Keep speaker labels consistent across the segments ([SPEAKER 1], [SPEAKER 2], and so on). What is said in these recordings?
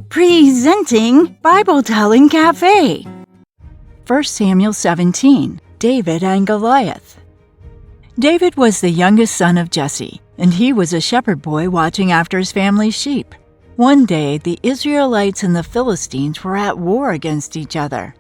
[SPEAKER 1] Presenting Bible Telling Cafe. 1 Samuel 17, David and Goliath. David was the youngest son of Jesse, and he was a shepherd boy watching after his family's sheep. One day, the Israelites and the Philistines were at war against each other.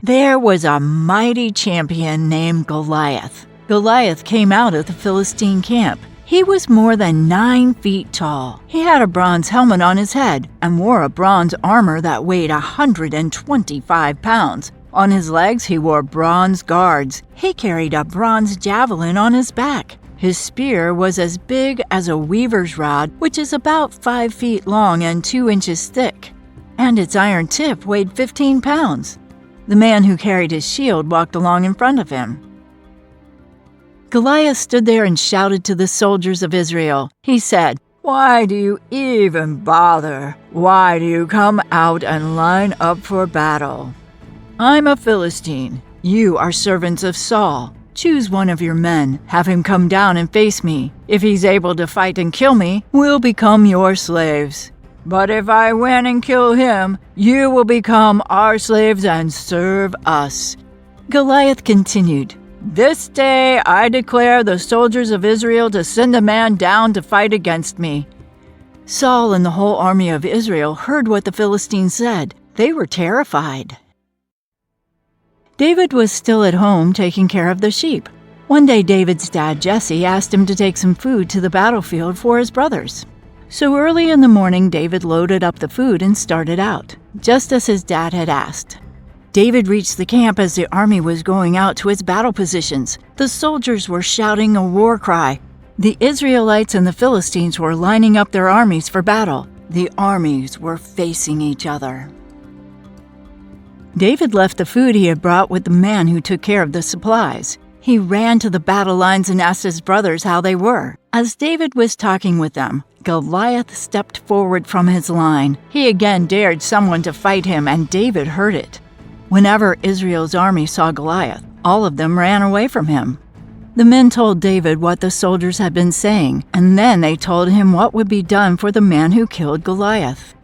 [SPEAKER 1] There was a mighty champion named Goliath. Goliath came out of the Philistine camp. He was more than 9 feet tall. He had a bronze helmet on his head and wore a bronze armor that weighed 125 pounds. On his legs, he wore bronze guards. He carried a bronze javelin on his back. His spear was as big as a weaver's rod, which is about 5 feet long and 2 inches thick, and its iron tip weighed 15 pounds. The man who carried his shield walked along in front of him. Goliath stood there and shouted to the soldiers of Israel. He said, "Why do you even bother? Why do you come out and line up for battle? I'm a Philistine. You are servants of Saul. Choose one of your men. Have him come down and face me. If he's able to fight and kill me, we'll become your slaves. But if I win and kill him, you will become our slaves and serve us." Goliath continued, "This day I declare the soldiers of Israel to send a man down to fight against me." Saul and the whole army of Israel heard what the Philistines said. They were terrified. David was still at home taking care of the sheep. One day David's dad Jesse asked him to take some food to the battlefield for his brothers. So early in the morning David loaded up the food and started out, just as his dad had asked. David reached the camp as the army was going out to its battle positions. The soldiers were shouting a war cry. The Israelites and the Philistines were lining up their armies for battle. The armies were facing each other. David left the food he had brought with the man who took care of the supplies. He ran to the battle lines and asked his brothers how they were. As David was talking with them, Goliath stepped forward from his line. He again dared someone to fight him, and David heard it. Whenever Israel's army saw Goliath, all of them ran away from him. The men told David what the soldiers had been saying, and then they told him what would be done for the man who killed Goliath.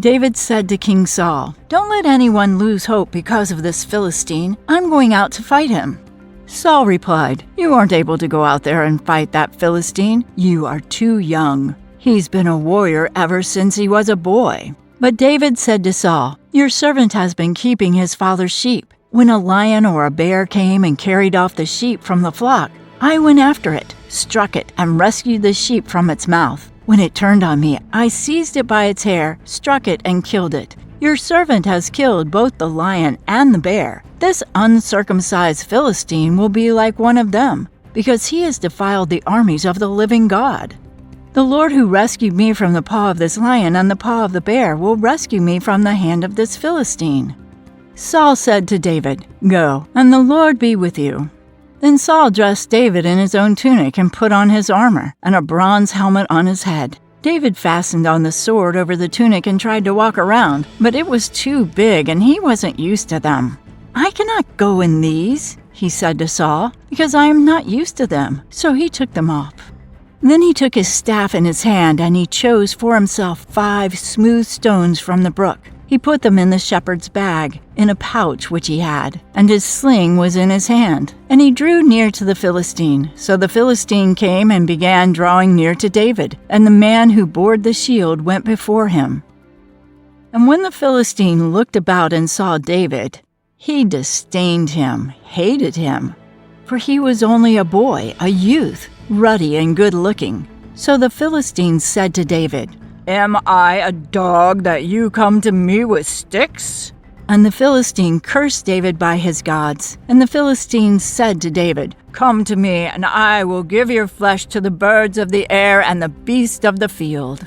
[SPEAKER 1] David said to King Saul, "Don't let anyone lose hope because of this Philistine. I'm going out to fight him." Saul replied, "You aren't able to go out there and fight that Philistine. You are too young. He's been a warrior ever since he was a boy." But David said to Saul, "Your servant has been keeping his father's sheep. When a lion or a bear came and carried off the sheep from the flock, I went after it, struck it, and rescued the sheep from its mouth. When it turned on me, I seized it by its hair, struck it, and killed it. Your servant has killed both the lion and the bear. This uncircumcised Philistine will be like one of them, because he has defiled the armies of the living God. The Lord who rescued me from the paw of this lion and the paw of the bear will rescue me from the hand of this Philistine." Saul said to David, "Go, and the Lord be with you." Then Saul dressed David in his own tunic and put on his armor and a bronze helmet on his head. David fastened on the sword over the tunic and tried to walk around, but it was too big and he wasn't used to them. "I cannot go in these," he said to Saul, "because I am not used to them." So he took them off. Then he took his staff in his hand, and he chose for himself 5 smooth stones from the brook. He put them in the shepherd's bag, in a pouch which he had, and his sling was in his hand. And he drew near to the Philistine. So the Philistine came and began drawing near to David, and the man who bore the shield went before him. And when the Philistine looked about and saw David, he disdained him, hated him, for he was only a boy, a youth, ruddy and good-looking. So the Philistines said to David, "Am I a dog that you come to me with sticks?" And the Philistine cursed David by his gods. And the Philistines said to David, "Come to me, and I will give your flesh to the birds of the air and the beasts of the field."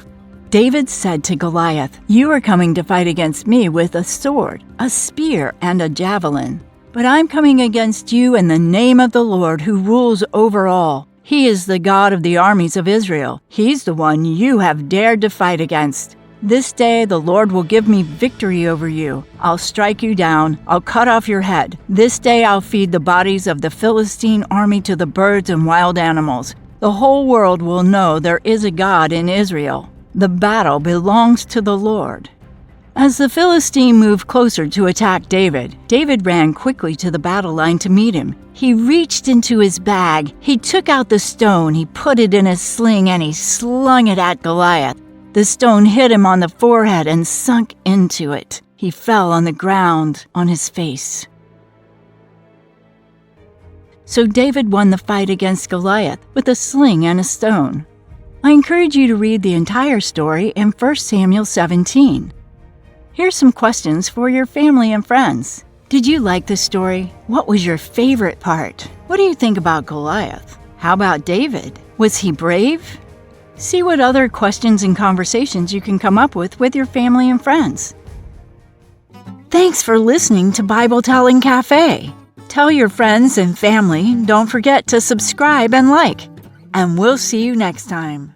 [SPEAKER 1] David said to Goliath, "You are coming to fight against me with a sword, a spear, and a javelin. But I'm coming against you in the name of the Lord who rules over all. He is the God of the armies of Israel. He's the one you have dared to fight against. This day the Lord will give me victory over you. I'll strike you down. I'll cut off your head. This day I'll feed the bodies of the Philistine army to the birds and wild animals. The whole world will know there is a God in Israel." The battle belongs to the Lord. As the Philistine moved closer to attack David, David ran quickly to the battle line to meet him. He reached into his bag, he took out the stone, he put it in a sling, and he slung it at Goliath. The stone hit him on the forehead and sunk into it. He fell on the ground on his face. So David won the fight against Goliath with a sling and a stone. I encourage you to read the entire story in 1 Samuel 17. Here's some questions for your family and friends. Did you like the story? What was your favorite part? What do you think about Goliath? How about David? Was he brave? See what other questions and conversations you can come up with your family and friends. Thanks for listening to Bible Telling Cafe. Tell your friends and family, don't forget to subscribe and like. And we'll see you next time.